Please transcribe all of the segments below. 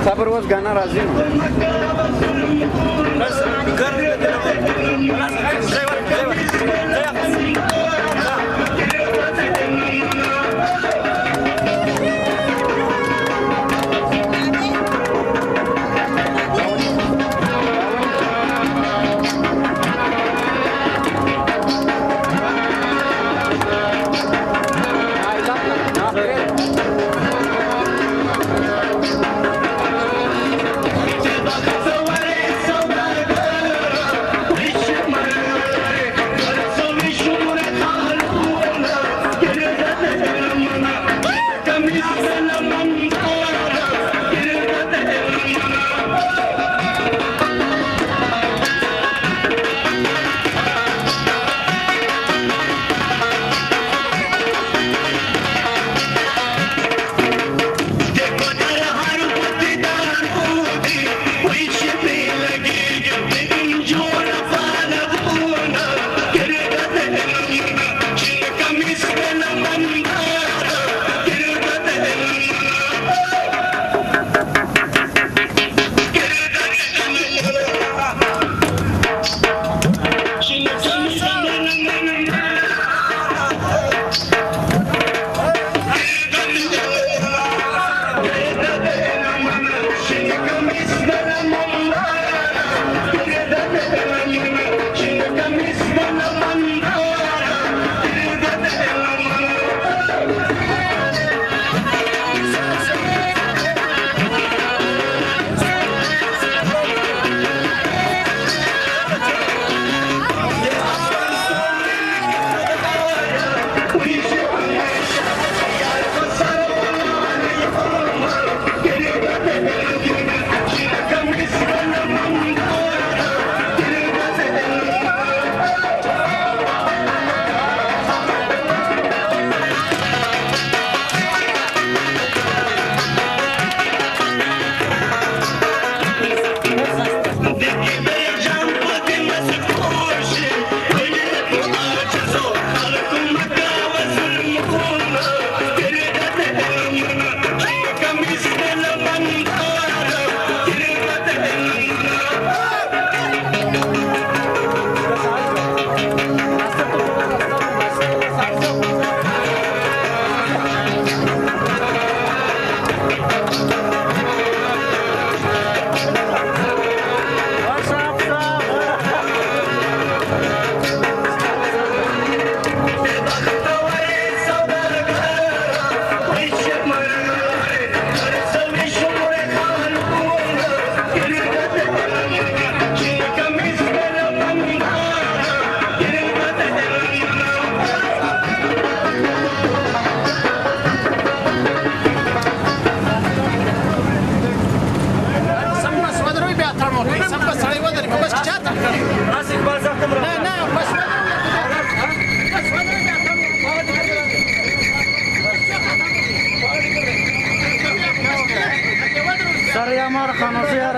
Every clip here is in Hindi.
Sabar was gana razı mı? Şumur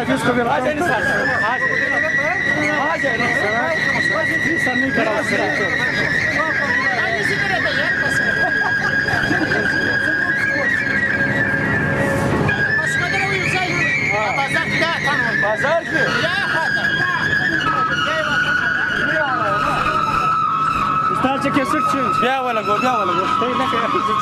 किसको भी आज नहीं सर आज नहीं सर नहीं करा बाजार की Starcie kesirçin. Białe go. Tej na kesirçin.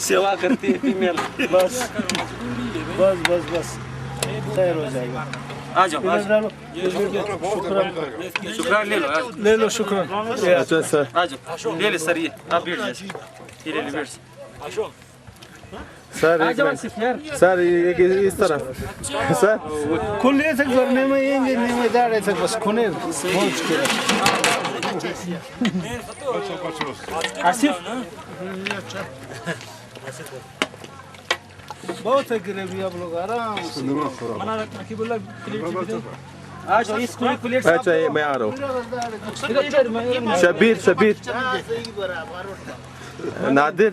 सेवा करती है फीमेल। बस बस बस बस तैयार हो जाएगा। आ जाओ शुक्रान ले लो शुक्रान। अच्छा सर आ जाओ ले ले सर ये आप बैठ जाइए ले ले बैठ सर सर एक इस तरफ सर खुले से करने में ये नहीं जा रहे थे बस खुने पहुंच के आसिफ बहुत है ग्रेवी आप लोग आराम से। मना रखी बोला आज इसको प्लेट अच्छा ये मैं आ रहा हूँ। शबीर शबीर नादिर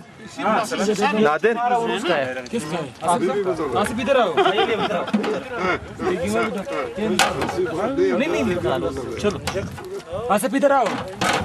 नादिर किसका है आसिफ इधर आओ नहीं चलो आसिफ इधर आओ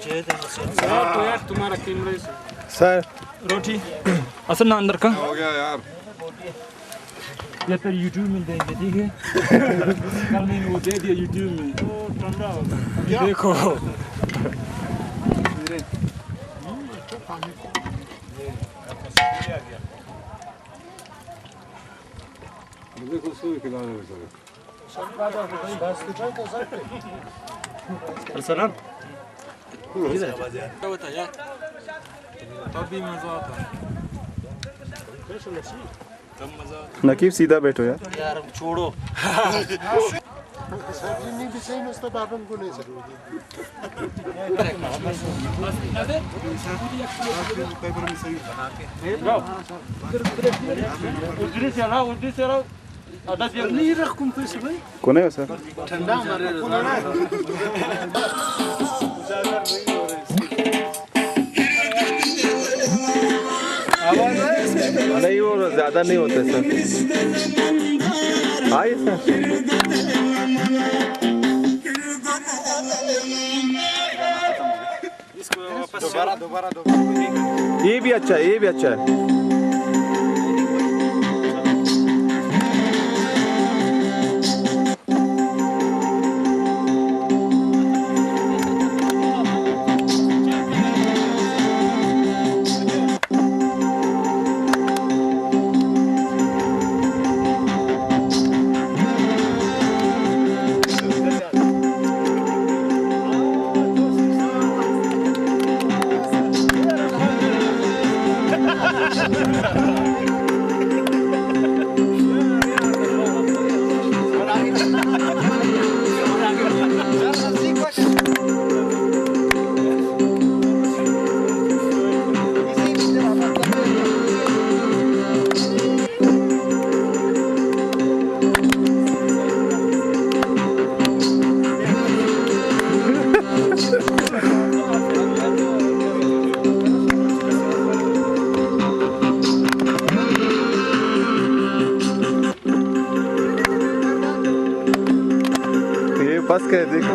तो यार तुम्हारा कैमरा सर रोटी असल ना अंदर का हो गया यार ये तो YouTube में देंगे ठीक है कल मैंने वो दे दिया YouTube में ठंडा ये देखो मुझे कुछ तो खिलाने में सर सलाम क्या होता है यार तभी मजा आता है नकीब सीधा बैठो यार यार छोड़ो नहीं भी सही नस्ता बाबन को नहीं सर नहीं रखूं पैसे भाई कौन है सर ठंडा हमारे नहीं वो ज्यादा नहीं होते सर आइए सर दोबारा ये भी अच्छा है ये भी अच्छा है बस कर देखो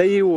नहीं वो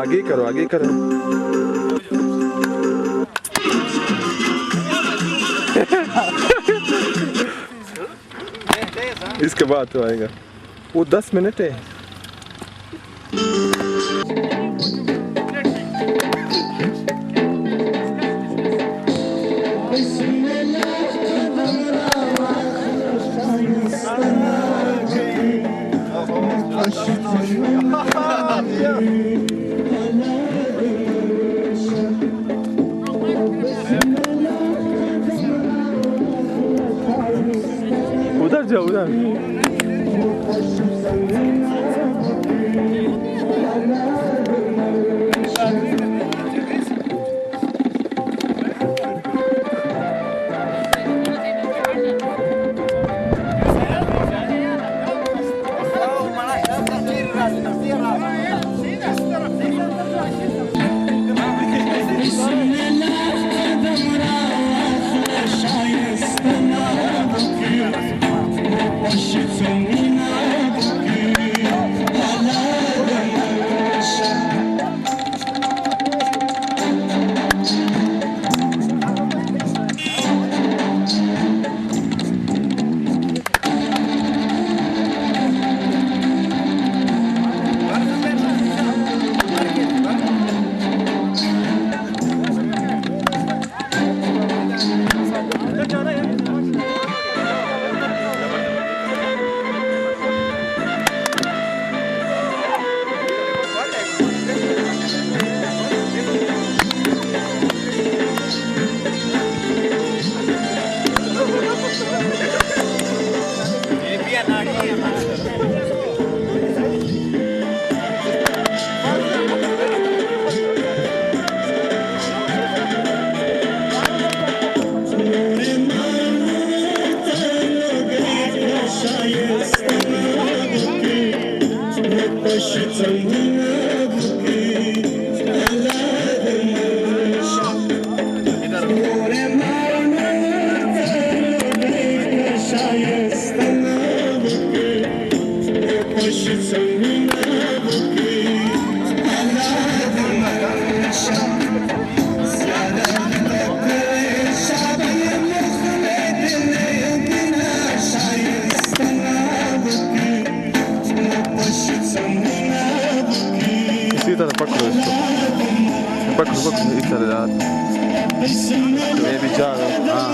आगे करो इसके बाद तो आएगा वो 10 मिनट है उधर जाओ उधर Shit. इसी तरह पकड़ो इसको, पकड़ो पकड़ो इस तरह यार, मैं भी जा रहा हूँ। हाँ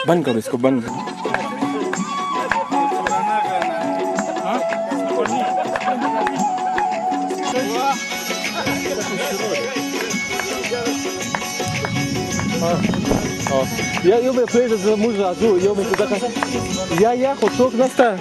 बंद करो इसको, बंद करो। Ja, eu me preso do mundo azul, eu me preso. Ja, chłopców nasta.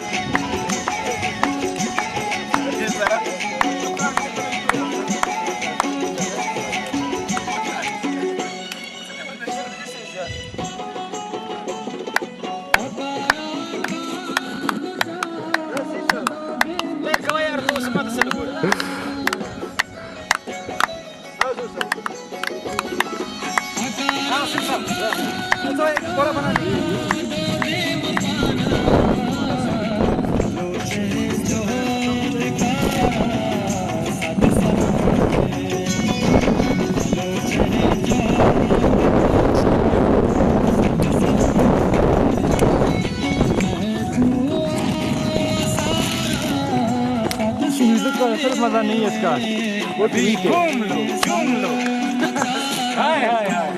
सिर्फ मजा नहीं है इसका, वो घूम लो हाय हाय हाय।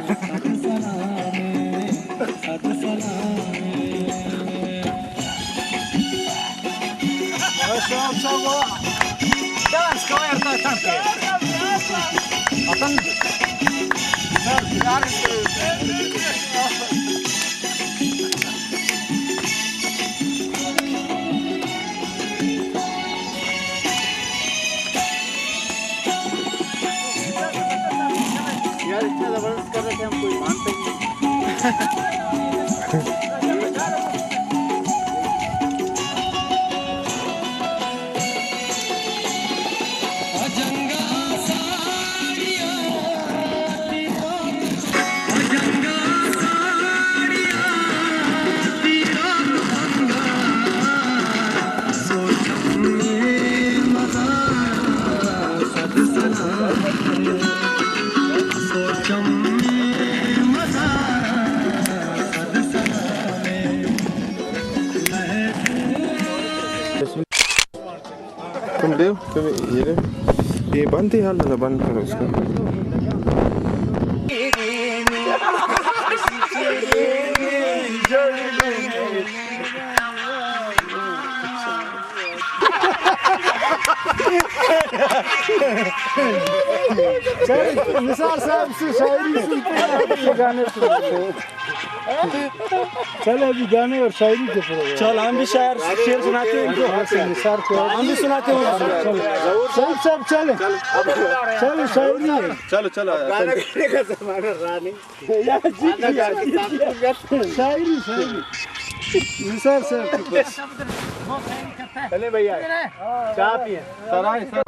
यार इतना जबरदस्त कर रहे थे हम, कोई मानते ही नहीं। तुम ले ये ले ये बंद ही हाल बंद करो इसको निसार साहब से शायरी सुनते हैं गाने सुनते हैं चल अभी गाने और शायरी के प्रोग्राम चल हम भी शेर सुनाते हैं इनको निसार को हम भी सुनाते हैं चल सब चले चल शायरी चलो चलो शायरी निसार साहब चले भैया चाय पिए सराय सर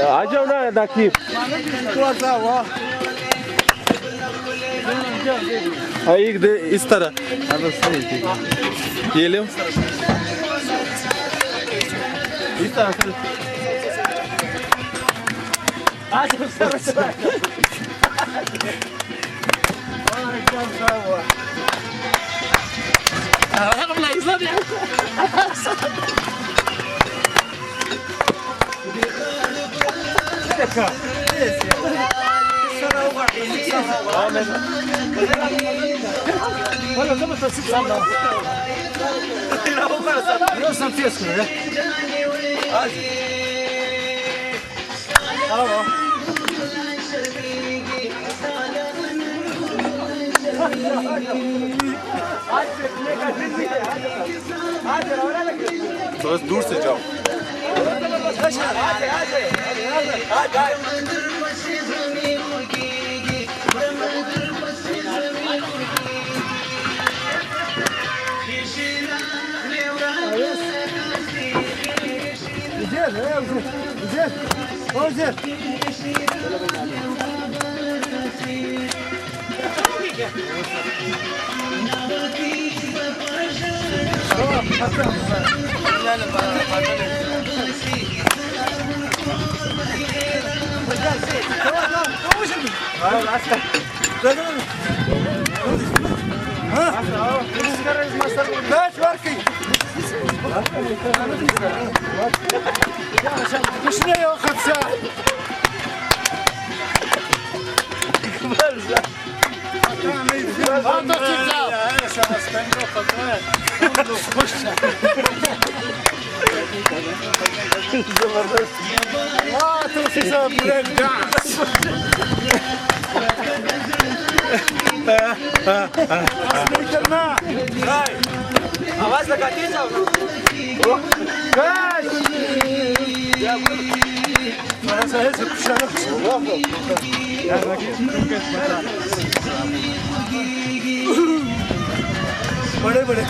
आ जाओ ना दाकिब एक दे इस तरह ये ले इस तरह से बस दूर से जाओ आवाज लगाती जाओ बड़े बड़े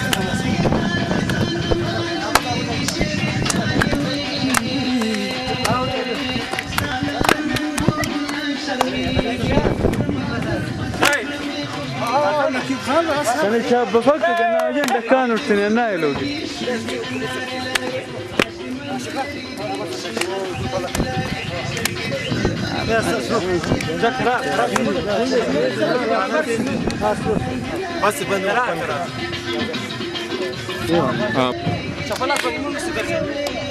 Sen hiç bafak da ne acın da kan urtine ne elogi. बस बंद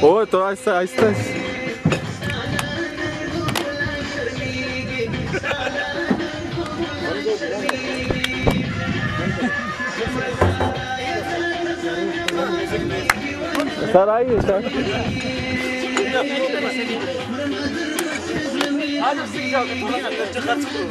ओ तो आहिस्ता आहिस्ता सर आइए सर आज सीख जाओगे थोड़ा सा खर्च करो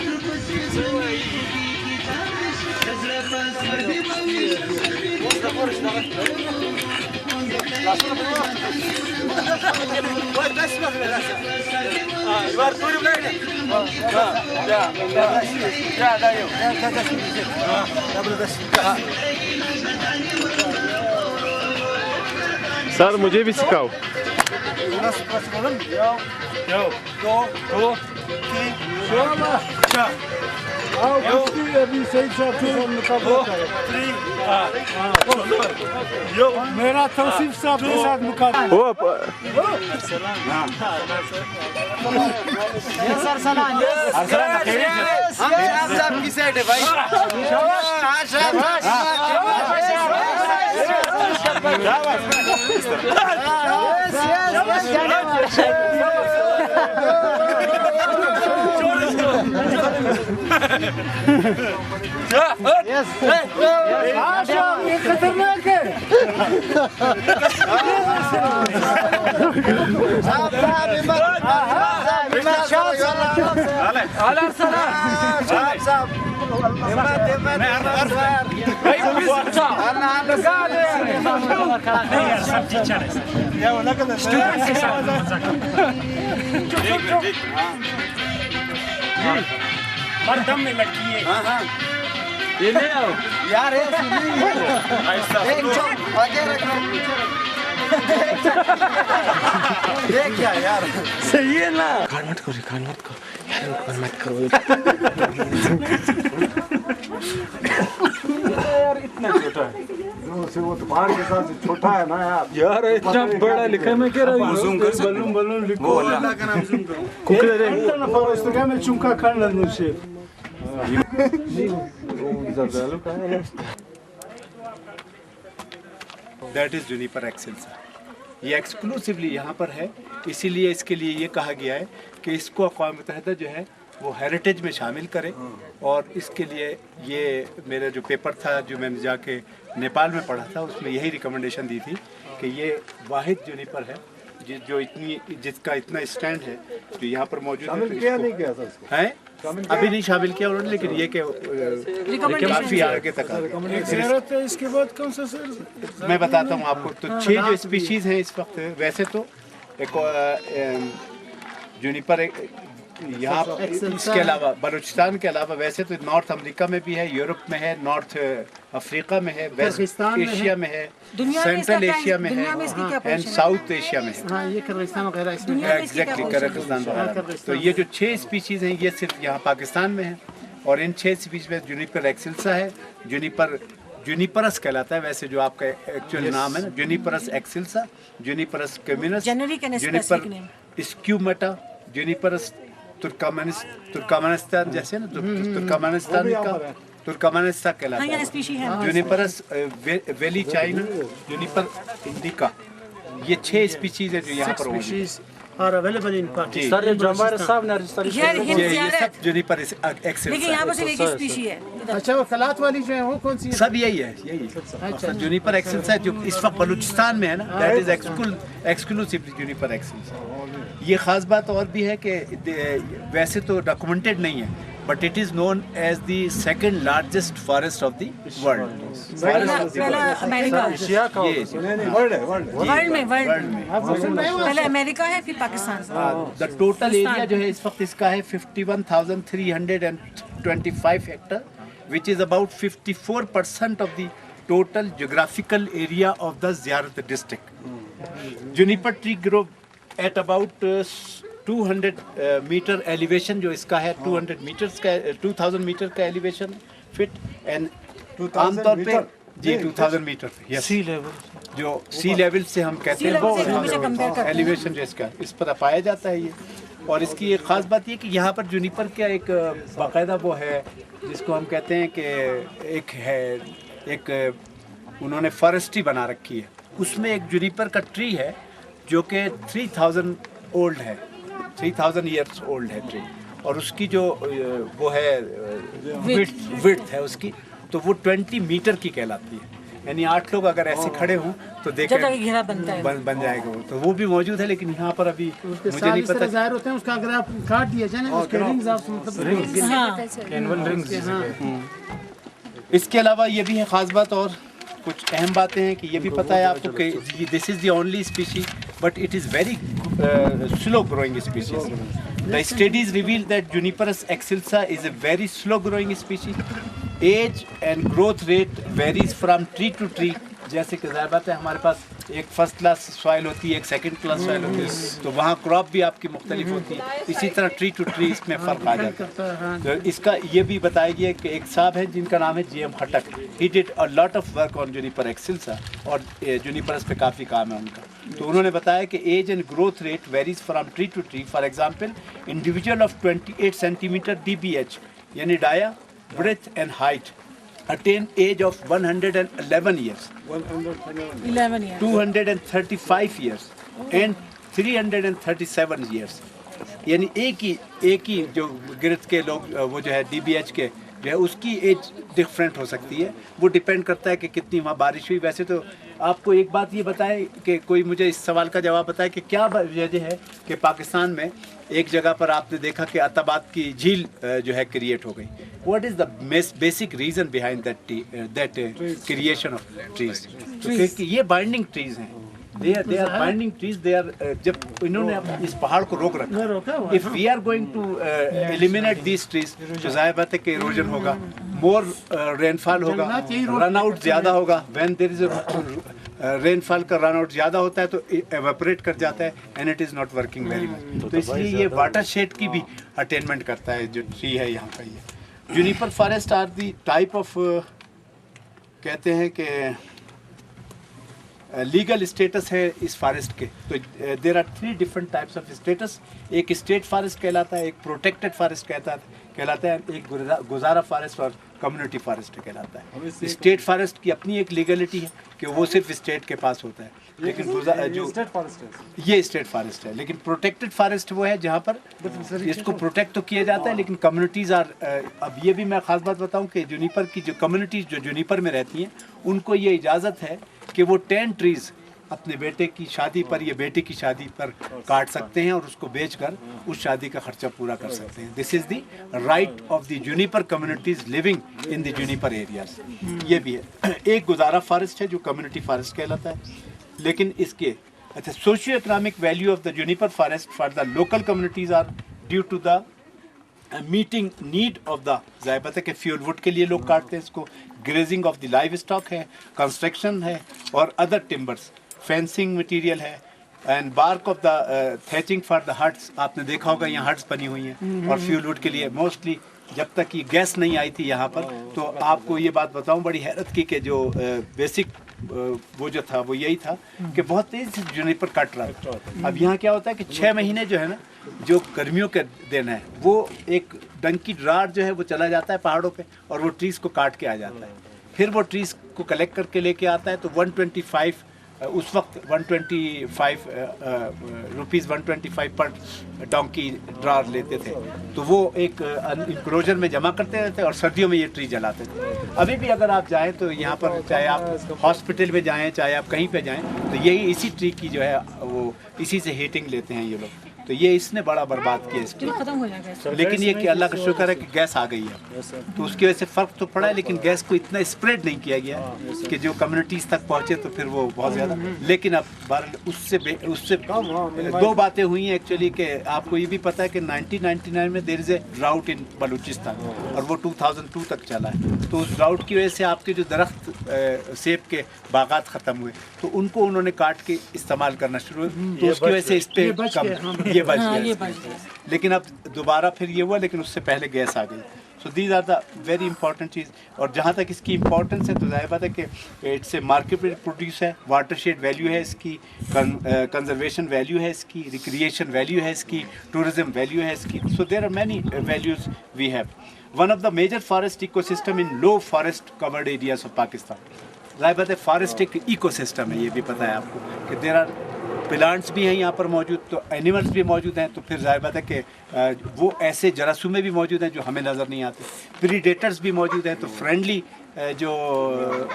सर मुझे भी सिखाओ। अभी सही से मेरा तौसीफ साहब के साथ मुकाबला हो साहब की साइड है भाई खतरनाक है दम में लड़की है ये ले आओ यार एक देख क्या यार सही है ना कान मत करो यार मत करो यार इतना छोटा है से वो तुम्हारे के साथ छोटा है ना यार इतना बड़ा लिखा मैं कह रहा हूँ बलून लिखो अल्लाह का नाम जूम करो में चुमका खाने मुझे दैट इज़ जुनिपर एक्सेल्सा। ये एक्सक्लूसिवली यहाँ पर है, इसीलिए इसके लिए ये कहा गया है कि इसको अक़वाम मुत्तहिदा जो है वो हेरिटेज में शामिल करे। और इसके लिए ये मेरा जो पेपर था जो मैंने जाके नेपाल में पढ़ा था उसमें यही रिकमेंडेशन दी थी कि ये वाहिद जुनिपर है जिसका इतना स्टैंड है जो यहाँ पर मौजूद है। नहीं किया था इसको है अभी नहीं शामिल किया उन्होंने, लेकिन ये कि काफ़ी आगे तक इसके बाद कौन सा सर मैं बताता हूँ आपको। तो 6 जो स्पीशीज़ हैं इस वक्त, वैसे तो एक जुनिपर यहाँ इसके अलावा बलूचिस्तान के अलावा वैसे तो नॉर्थ अमेरिका में भी है, यूरोप में है, नॉर्थ अफ्रीका में है, वेस्ट एशिया में है, सेंट्रल एशिया में है एंड साउथ एशिया में है। ये किर्गिस्तान वगैरह इसमें एग्जैक्टली किर्गिस्तान वगैरह। तो ये जो 6 स्पीशीज़ हैं ये सिर्फ यहाँ पाकिस्तान में है। और इन 6 स्पीशीज़ में जुनिपर एक्सेल्सा है, जुनिपरस कहलाता है वैसे जो आपका एक्चुअल नाम है ना, Juniperus excelsa, Juniperus कम्युनस, juniper स्क्यूमेटा, Juniperus Turkmenistan जैसे ना तुर्कमेनिस्तान का तुर्कमेनिस्तान कहलाता है, Juniperus valley China, juniper indica. ये 6 स्पीशीज है जो यहाँ पर होंगी। और अवेलेबल इन पाकिस्तान। सर जमार साहब ने ये सब जुनिपर एक्सेल्सा। लेकिन यहाँ पर सिर्फ एक स्पीशी है। अच्छा वो कलात वाली जो है वो कौन सी है? सब यही है जुनिपर एक्सेल्सा है जो इस वक्त बलूचिस्तान में है ना, that is exclusively juniper excelsa. ये ख़ास बात और भी है कि वैसे तो डॉक्यूमेंटेड नहीं है but it is known as the second largest forest of the world. पहला अमेरिका, वर्ल्ड में पहले अमेरिका है फिर पाकिस्तान। द टोटल एरिया जो है इस वक्त इसका है 51,325 hectare which is about 54% of the total geographical area of the Ziarat district. Juniper tree grow at about 200 metre elevation जो इसका है, 200 मीटर्स का 2000 मीटर का एलिवेशन फिट एंड आमतौर पे जी 2000 मीटर सी लेवल जो सी लेवल से हम कहते हैं वो एलिवेशन जो इसका इस पर पाया जाता है ये। और इसकी एक ख़ास बात ये कि यहाँ पर जुनिपर का एक बाकायदा वो है जिसको हम कहते हैं कि एक उन्होंने फॉरेस्ट्री बना रखी है, उसमें एक जुनिपर का ट्री है जो कि 3000 ओल्ड है, 3000 ईयर्स ओल्ड है ट्री। और उसकी जो वो है विड्थ है उसकी, तो वो 20 मीटर की कहलाती है। यानी 8 लोग अगर ऐसे खड़े हों तो देखें जब तक घेरा बनता है बन जाएगा वो, तो वो भी मौजूद है, लेकिन यहाँ पर अभी मुझे नहीं पता जाहिर होते हैं। उसका अगर आप काट दिया जाए ना उसके रिंग्स आप इसके अलावा ये भी है ख़ास बात, और कुछ अहम बातें हैं कि ये भी पता है आपको कि this is the only species but it is very slow growing species. The studies reveal that Juniperus excelsa is a very slow growing species. Age and growth rate varies from tree to tree. जैसे कि ज़ाहिर बात है हमारे पास एक फर्स्ट क्लास सॉइल होती है, एक सेकंड क्लास सॉइल होती है, तो वहाँ क्रॉप भी आपकी मुख्तलिफ होती है. इसी तरह ट्री टू ट्री इसमें फ़र्क आ जाता है. तो इसका ये भी बताया गया कि एक साहब है जिनका नाम है J.M. हटक. He did a lot of work on juniper excelsa और जुनिपरस पे काफ़ी काम है उनका. तो उन्होंने बताया कि age and growth rate varies from tree to tree. For example individual of 28 centimetre DBH यानी dia breath and height attain age of 111 years, 11 years, 235 years and 337 years. यानी एक ही जो गिरथ के लोग वो जो है DBH के जो है उसकी एज डिफरेंट हो सकती है. वो डिपेंड करता है कि कितनी वहाँ बारिश हुई. वैसे तो आपको एक बात ये बताएं कि कोई मुझे इस सवाल का जवाब बताए कि क्या वजह है कि पाकिस्तान में एक जगह पर आपने देखा कि अताबाद की झील जो है क्रिएट हो गई. What is the basic reason behind that creation of trees? तो क्योंकि ये बाइंडिंग ट्रीज हैं. They are binding trees. They are जब इन्होंने इस पहाड़ को रोक रखा. If we are going to eliminate these trees, तो जाहिर बात है कि erosion होगा, more rainfall होगा, run out ज़्यादा होगा. When there is a rainfall का run out ज़्यादा होता है तो evaporate कर जाता है and it is not working very much. तो इसलिए ये watershed की भी attainment करता है जो tree है यहाँ का. ये juniper forest are the type of कहते हैं कि लीगल स्टेटस है इस फॉरेस्ट के. तो there are 3 different types of status. एक स्टेट फॉरेस्ट कहलाता है, एक प्रोटेक्टेड फॉरेस्ट कहलाता है, एक गुजारा फॉरेस्ट और कम्युनिटी फॉरेस्ट कहलाता है. स्टेट फॉरेस्ट की अपनी एक लीगलिटी है कि वो सिर्फ स्टेट के पास होता है, लेकिन जो ये स्टेट फॉरेस्ट है. लेकिन प्रोटेक्टेड फॉरेस्ट वो है जहाँ पर इसको प्रोटेक्ट तो किया जाता है लेकिन कम्युनिटीज़ आर. अब ये भी मैं ख़ास बात बताऊँ कि जूनिपर की जो कम्युनिटीज़ जो जूनिपर में रहती हैं उनको ये इजाज़त है कि वो 10 ट्रीज़ अपने बेटे की शादी पर या बेटी की शादी पर काट सकते हैं और उसको बेचकर उस शादी का खर्चा पूरा कर सकते हैं. This is the right of the Juniper communities living in the Juniper areas. ये भी है. एक गुजारा फॉरेस्ट है जो कम्युनिटी फॉरेस्ट कहलाता है. लेकिन इसके अच्छा socio economic value of the juniper forest for the local communities are due to the meeting need of the. ज़ाहिर बात है कि फ्यूल वुड के लिए लोग काटते हैं इसको. Grazing of the livestock है, कंस्ट्रक्शन है और अदर टिम्बर्स, फेंसिंग मटेरियल है and bark of the thatching for the huts. आपने देखा होगा यहाँ हट्स बनी हुई हैं और फ्यूल वुड के लिए. मोस्टली जब तक ये गैस नहीं आई थी यहाँ पर तो आपको ये बात बताऊँ बड़ी हैरत की कि जो बेसिक वो जो था वो यही था कि बहुत तेज़ से जूनिपर कट रहा था. अब यहाँ क्या होता है कि 6 महीने जो है ना जो गर्मियों के दिन है वो एक डंकी ड्रार जो है वो चला जाता है पहाड़ों पे और वो ट्रीज़ को काट के आ जाता है. फिर वो ट्रीज़ को कलेक्ट करके लेके आता है. तो 125 उस वक्त 125 रुपीज़ 125 पर डोंकी ड्रार लेते थे. तो वो एक इंक्लोजर में जमा करते रहते और सर्दियों में ये ट्री जलाते थे. अभी भी अगर आप जाएं तो यहाँ पर चाहे आप हॉस्पिटल में जाएं चाहे आप कहीं पे जाएं तो यही इसी ट्री की जो है वो इसी से हीटिंग लेते हैं ये लोग. तो ये इसने बड़ा बर्बाद किया इसको. खत्म हो जाएगा. लेकिन ये कि अल्लाह का शुक्र है कि गैस आ गई है तो उसकी वजह से फ़र्क तो पड़ा है. लेकिन गैस को इतना स्प्रेड नहीं किया गया कि जो कम्युनिटीज़ तक पहुँचे तो फिर वो बहुत ज़्यादा. लेकिन अब उससे 2 बातें हुई हैं एक्चुअली कि आपको ये भी पता है कि 1999 में देयर इज़ ए ड्राउट इन बलूचिस्तान और वो 2002 तक चला है. तो उस ड्राउट की वजह से आपके जो दरख्त सेब के बागात ख़त्म हुए तो उनको उन्होंने काट के इस्तेमाल करना शुरू हुए. तो उसकी वजह से इस पर कम ये बच गया. लेकिन अब दोबारा फिर ये हुआ लेकिन उससे पहले गैस आ गई. So these are the very important चीज़. और जहाँ तक इसकी इंपॉर्टेंस है तो जाहिर बात है कि इट्स ए मार्केटेड प्रोड्यूस है, वाटरशेड वैल्यू है इसकी, कंजर्वेशन वैल्यू है इसकी, रिक्रिएशन वैल्यू है इसकी, टूरिज्म वैल्यू है इसकी. So there are many values we have. One of the major forest ecosystem in low forest covered areas of Pakistan. जाहिर बात है फॉरेस्ट एक इकोसिस्टम है, ये भी पता है आपको कि देयर आर प्लांट्स भी हैं यहाँ पर मौजूद, तो एनिमल्स भी मौजूद हैं, तो फिर जाहिर बात है कि वो ऐसे जरासीमें भी मौजूद हैं जो हमें नज़र नहीं आते, प्रीडेटर्स भी मौजूद हैं, तो फ्रेंडली जो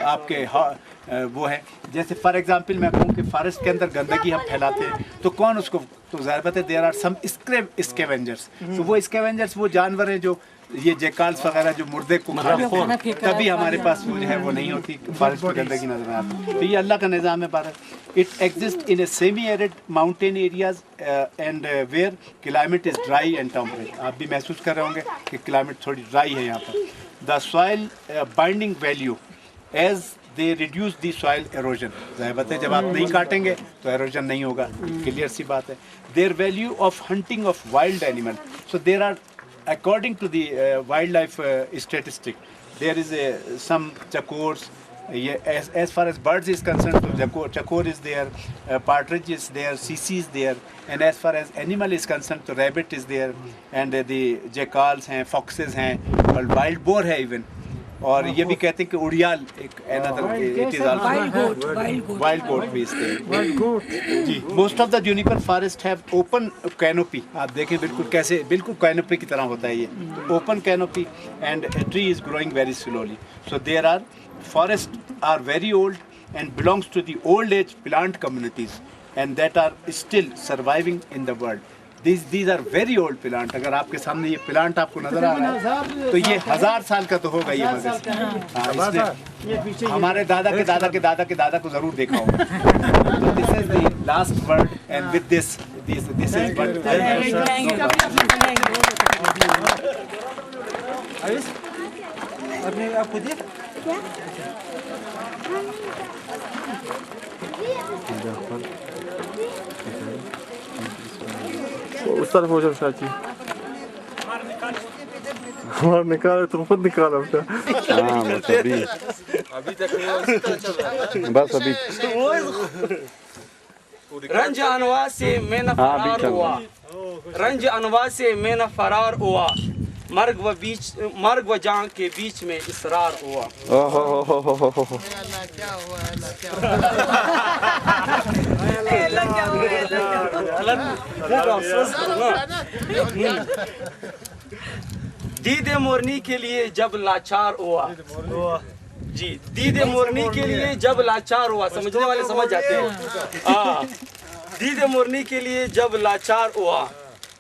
आपके वो है, जैसे फॉर एग्जांपल मैं कहूँ कि फॉरेस्ट के अंदर गंदगी हम फैलाते हैं तो कौन उसको, तो ज़ाहिर बात है देयर आर सम स्कैवेंजर्स, तो वो स्कैवेंजर्स वो जानवर हैं जो ये जेकाल्स वगैरह जो मुर्दे को खा लेते हैं, तभी हमारे पास वो जो है वो नहीं होती, फॉरेस्ट में गंदगी नजर नहीं आती। तो ये अल्लाह का निज़ाम है Bharat. It exist in a semi arid mountain areas and where climate is dry and temperate. आप भी महसूस कर रहे होंगे कि क्लाइमेट थोड़ी ड्राई है यहाँ पर। The soil binding value as they reduce the soil erosion, ज़ाहिर बात है जब आप नहीं काटेंगे तो एरोजन नहीं होगा, क्लियर सी बात है। There value of hunting of wild animal, so there are according to the wildlife statistic, there is some chakors. As far as birds is concerned, so chakor is there, partridge is there, sisi is there, and as far as animal is concerned, so rabbit is there, and the jackals हैं, foxes हैं, और wild boar है even, और ये भी कहते हैं कि उड़ियाल एक another it is also wild goat भी इसके जी। most of the juniper forest have open canopy, आप देखें बिल्कुल कैसे बिल्कुल canopy की तरह होता है ये, open canopy and a tree is growing very slowly, so there are forests are very old and belongs to the old age plant communities and that are still surviving in the world. These are very old plant. अगर आपके सामने ये प्लांट आपको नजर आ रहा है तो ये 1000 साल का तो होगा ये मगर, हाँ इसने हमारे दादा के दादा के दादा के दादा को जरूर देखा होगा। तो this is the last word and with this is word. आपको दिया उस तरफ हो जाओ चाची, हमारा निकाले तुम खुद निकालो बेटा। हाँ बस अभी बस अभी रंज अनवा से मैं न फरार हुआ, रंज अनवा से मैं न फरार हुआ, मर्ग व जान के बीच में इसरार हुआ। दीदे मोरनी के लिए जब लाचार हुआ जी, दीदे मोरनी के लिए जब लाचार हुआ, समझने वाले समझ जाते हैं। दीदे मोरनी के लिए जब लाचार हुआ,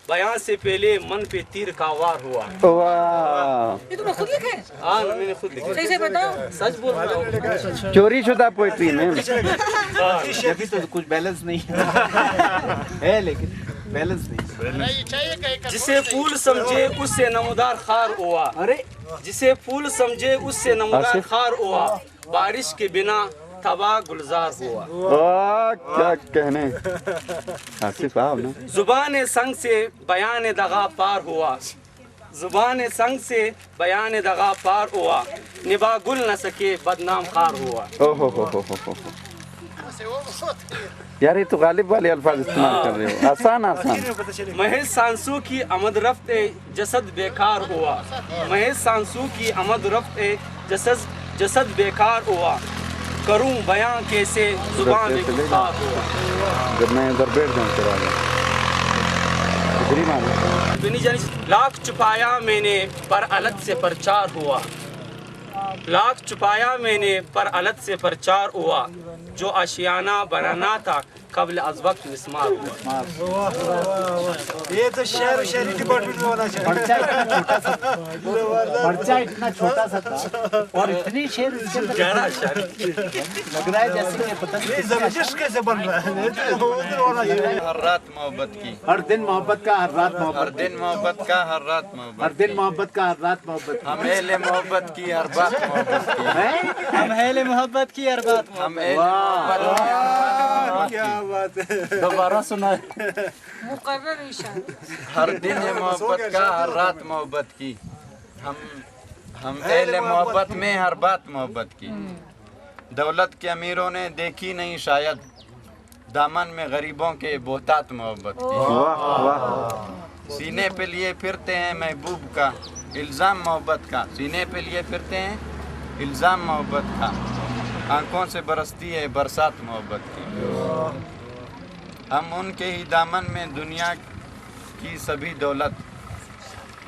बयान से पहले मन पे तीर का वार हुआ। ये तुमने खुद लिखा है? हाँ मैंने खुद लिखा। सही से बताओ। सच बोल रहा हूँ। चोरी शुदा पोइट्री में अभी तो कुछ बैलेंस नहीं है लेकिन बैलेंस नहीं। जिसे फूल समझे उससे नमूदार खार हुआ, अरे जिसे फूल समझे उससे नमूदार खार हुआ, बारिश के बिना तबाह गुलजार हुआ। क्या कहने आसिफ आप ना। जुबान संग से बयान दगा पार हुआ, जुबान संग से बयान दगा पार हुआ, निभा गुल न सके बदनाम खार हुआ। ओहो यार ये तो गालिब वाले अल्फाज इस्तेमाल कर रहे हो, आसान आसान। महेश सांसू की आमद रफ्त जसद बेकार हुआ, महेश सांसू की आमद रफ्त जसद बेकार हुआ, करूं बयां कैसे जुबान में गुफ्तार हुआ। जब मैं उधर बैठ जाऊं तो लाख छुपाया मैंने पर अलग से प्रचार हुआ, लाख छुपाया मैंने पर अलग से प्रचार हुआ, जो आशियाना बनाना था कबल अज वक्त मिस्मार हुआ। ये तो शहरी डिपार्टमेंट में होना चाहिए। पर्चा इतना छोटा सा था और इतनी शेर इसके अंदर लग रहा है जैसे कि पता नहीं जबरदस्त कैसे बन रहा है। हर रात मोहब्बत की, हर दिन मोहब्बत का, हर रात मोहब्बत, हर दिन मोहब्बत का, हर रात मोहब्बत, हर दिन मोहब्बत का, हर रात मोहब्बत, हम अहले मोहब्बत की, हर बात मोहब्बत की, हम अहले मोहब्बत की, हर बात हम अहले मोहब्बत क्या बात है। दोबारा सुना। मुकर्रर इशारा। हर दिन है मोहब्बत का, हर रात मोहब्बत की, हम अहले मोहब्बत में, हर बात मोहब्बत की। दौलत के अमीरों ने देखी नहीं शायद, दामन में गरीबों के बोहतात मोहब्बत की। सीने पे लिए फिरते हैं महबूब का इल्ज़ाम मोहब्बत का, सीने पे लिए फिरते हैं इल्ज़ाम मोहब्बत का, आंखों से बरसती है बरसात मोहब्बत की। हम उनके ही दामन में दुनिया की सभी दौलत,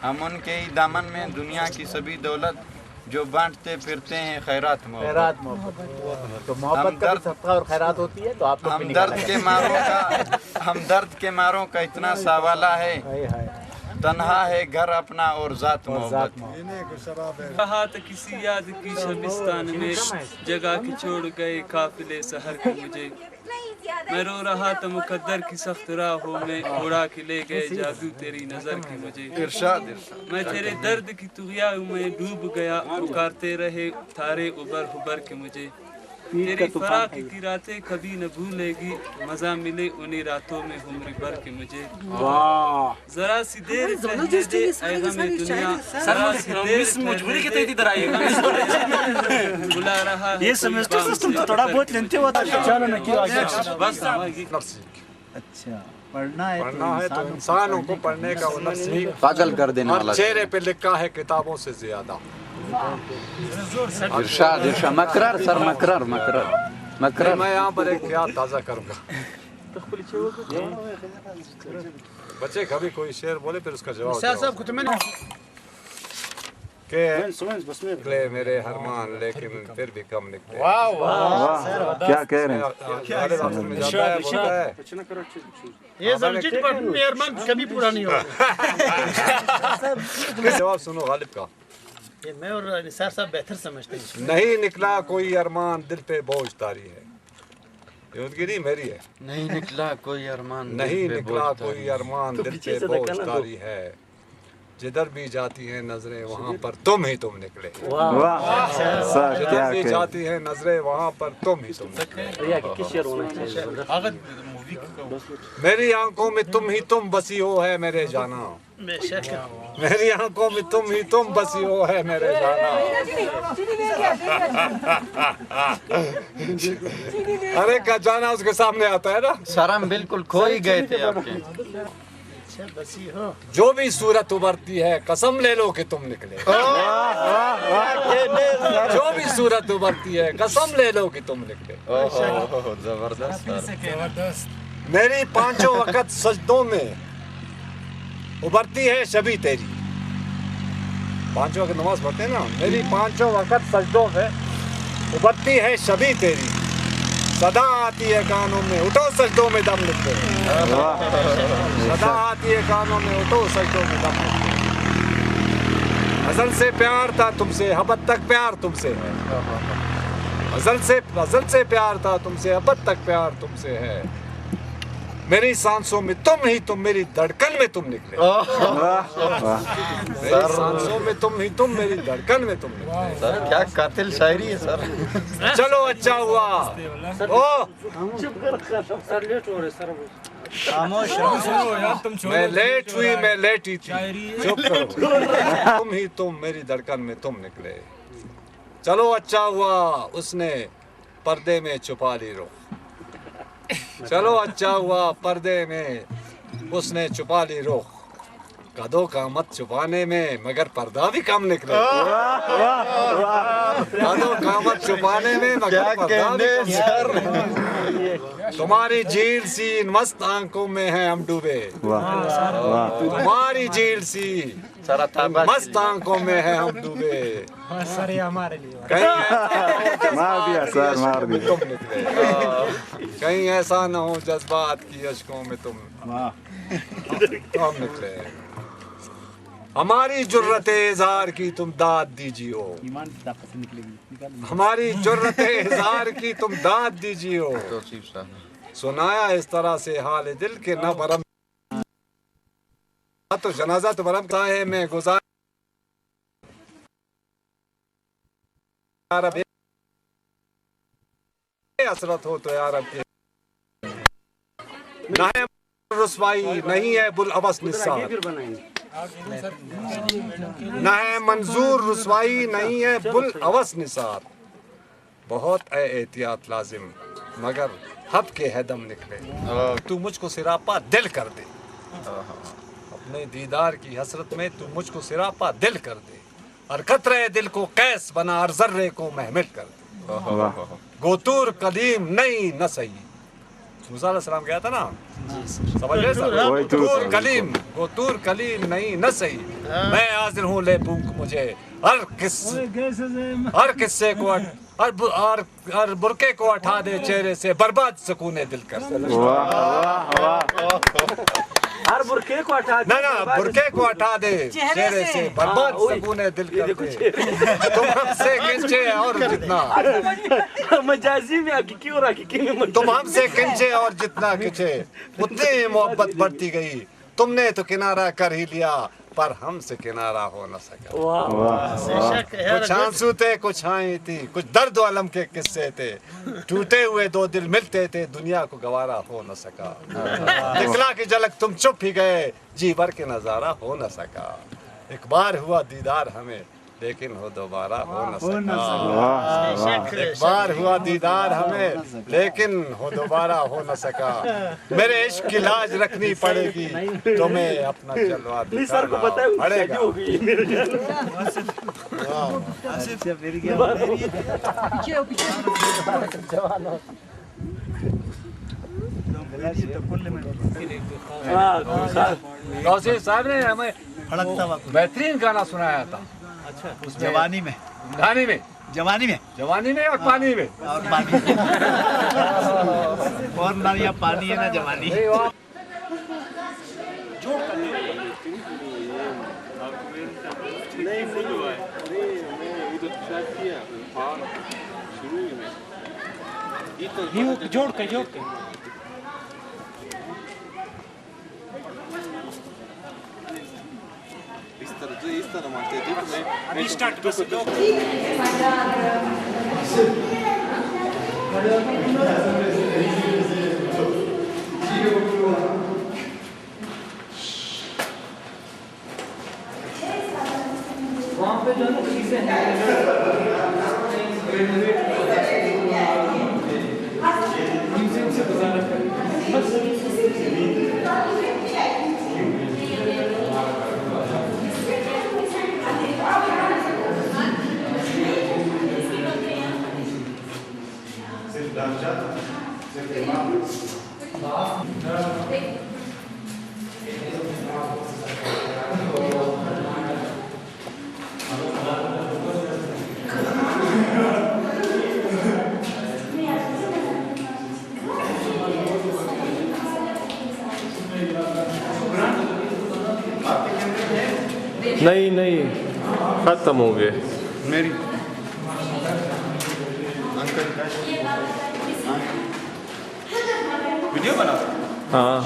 हम उनके ही दामन में दुनिया की सभी दौलत जो बांटते फिरते हैं खैरात मोहब्बत। खैरात मोहब्बत, तो मोहब्बत का भी सदका और खैरात होती है। तो आप हम दर्द के मारों का इतना सवाला है, तन्हा है घर अपना और जात मोहब्बत। रहा था किसी याद की शबिस्तान में, जगह की छोड़ गए काफिले सहर के मुझे। मैं रो रहा था मुकद्दर की सख्त राहों में, उड़ा के ले गए जादू तेरी नजर की मुझे। इरशाद मैं तेरे दर्द की तुगिया में डूब गया, पुकारते रहे तारे उबर हुबर के मुझे। तेरी फराक की रातें कभी न भूलेगी, मजा मिले उन्हीं रातों में उम्र भर के मुझे। जरा सी देर ठहरने दे ऐ गमे दुनिया, जरा सी देर मजबूरी के तहत इधर आइएगा। बुला रहा है ये सेमेस्टर सिस्टम तो थोड़ा बहुत लेंथे होता है। चलो ना क्यों आगे बस अच्छा पढ़ना है तो इंसानों को पढ़ने का वो नफ्स नहीं पागल कर देने वाला। चेहरे पे लिखा है किताबों से ज्यादा। इरशाद इरशाद मकरार सर मकरार मकरार मकरार। मैं यहाँ पर एक याद ताज़ा करूँगा। बच्चे कभी कोई शेर बोले फिर उसका जवाब के निकले मेरे हरमान, लेकिन फिर भी कम निकले। वाह क्या कह रहे हैं? ये सब्जेक्ट पर मेहरबान कभी पूरा नहीं होगा। जवाब सुनो गालिब का। ये मैं और निसार साहब बेहतर समझते हैं। नहीं निकला कोई अरमान दिल पे बोझ तारी है। ये उनकी मेरी है। नहीं निकला कोई अरमान, नहीं निकला कोई अरमान दिल पे बोझ तारी है। जिधर भी जाती हैं नजरें वहाँ पर तुम ही तुम निकले। जिधर भी जाती हैं नजरें वहाँ पर तुम ही तुम निकले। मेरी आंखों में तुम ही तुम बसी हो है मेरे जाना, मेरी आंखों में तुम ही तुम बसी हो है मेरे जाना। अरे का जाना उसके सामने आता है ना। सर हम बिल्कुल खो ही गए थे आपके। जो भी सूरत उभरती है कसम ले लो कि तुम निकले। जो भी सूरत उभरती है कसम ले लो कि तुम निकले। जबरदस्त। मेरी पांचों वक्त सजदों में उभरती है शबी तेरी। पांचों वक्त नमाज पढ़ते हैं ना। मेरी पांचों वक्त सजदों में उभरती है शबी तेरी। सदा आती है कानों में उठो सजदों में दम लिखते। सदा आती है कानों में उठो सजदों में दम लिखते। अज़ल से प्यार था तुमसे अब तक प्यार तुमसे है। अज़ल से प्यार था तुमसे अब तक प्यार तुमसे है। मेरी सांसों में तुम ही तुम, मेरी धड़कन में तुम निकले। मेरी सांसों में तुम ही तुम, मेरी धड़कन में तुम निकले। सर क्या कातिल शायरी है सर। चलो अच्छा हुआ। ओ मैं लेट हुई, मैं लेटी थी। चुप करो। तुम ही तुम, मेरी धड़कन में तुम निकले। चलो अच्छा हुआ उसने पर्दे में छुपा ली रो। चलो अच्छा हुआ पर्दे में उसने छुपा ली रोह। कदों का मत छुपाने में मगर पर्दा भी कम निकले। कदों का मत छुपाने में मगर पर्दा भी कम निकले। तुम्हारी झील सी मस्त आंखों में है हम डूबे। तुम्हारी झील सी मस्त आंखों में है हम डूबे। मार दिया सर मार दिया। तुम निकले कहीं ऐसा न हो जज्बात की अश्कों में तुम निकले। हमारी जुर्रत इज़हार की तुम दाद दीजियो। हमारी जुर्रत इज़हार की तुम दाद दीजियो। सुनाया इस तरह से हाल दिल के न बरम तो जनाजा तो बरम है मैं गुजार हसरत हो तो यार अब ना है रुसवाई नहीं है बुल अवस निसार। ना है मंजूर रुसवाई नहीं है बुल अवस निसार। बहुत एहतियात लाजिम मगर हद के हैदम निकले। तू मुझको सिरापा दिल कर दे। अपने दीदार की हसरत में तू मुझको सिरापा दिल कर दे। और कतरे दिल को कैस बना और जर्रे को महमिल कर दे। गोतूर कदीम नहीं न सही मूसा अलैहिस्सलाम गया था ना, समझ गए सब? तूर कलीम नहीं न सही, मैं हाजिर हूँ ले भूख मुझे हर किस्से को हर बुरके को हटा दे चेहरे से, बर्बाद सुकूने दिल कर। हर बुरके को हटा दे, ना बुरके को हटा दे चेहरे से, बर्बाद सुकूने दिल कर। तुम हमसे किंचे और जितना मजाजी में हकीकी और हकीकी में तुम हमसे किंचे और जितना किंचे, उतनी ही मोहब्बत बढ़ती गई। तुमने तो किनारा कर ही लिया पर हमसे किनारा हो न सका। कुछ आंसू थे, कुछ आई थी, कुछ दर्द अलम के किस्से थे, टूटे हुए दो दिल मिलते थे, दुनिया को गवारा हो न सका। दिखला की झलक तुम चुप ही गए, जी भर के नजारा हो न सका। एक बार हुआ दीदार हमें लेकिन हो दोबारा हो न सका। एक बार हुआ दीदार हमें लेकिन हो दोबारा हो न सका। मेरे इश्क की लाज रखनी पड़ेगी, तुम्हें अपना जलवा दिखाना पड़ेगा। गौसी साहब ने हमें बेहतरीन गाना सुनाया था। अच्छा, जवानी में जवानी में और पानी में और ना यहाँ पानी है ना जवानी। जोड़ के इस तरह मारते हैं। अभी स्टार्ट कर दो। वहाँ पे जो चीजें नहीं खत्म हो गए। मेरी वीडियो बना। हाँ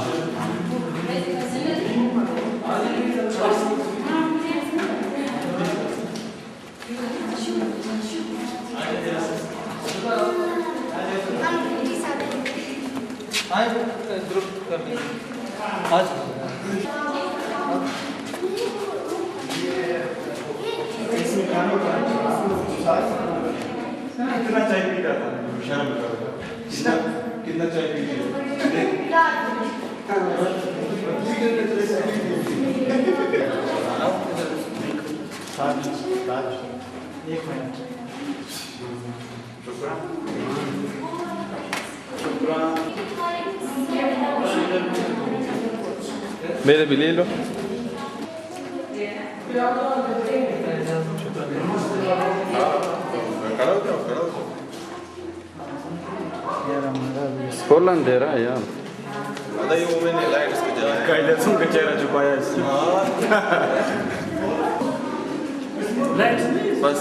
कितना चाय पी रहा था? शर्म कितना चाय पी मेरे भी ले लो। खोलन दे रहा है यार। का चेहरा छुपाया इसने। बस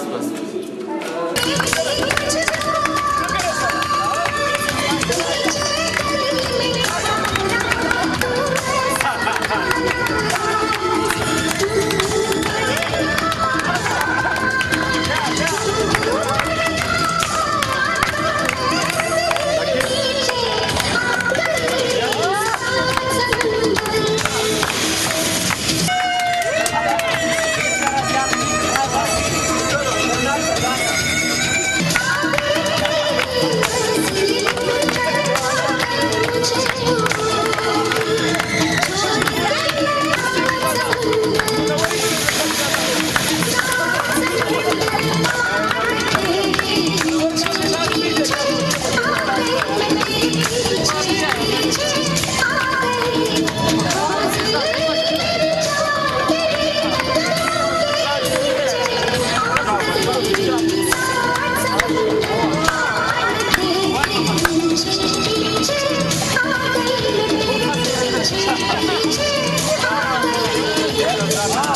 हाँ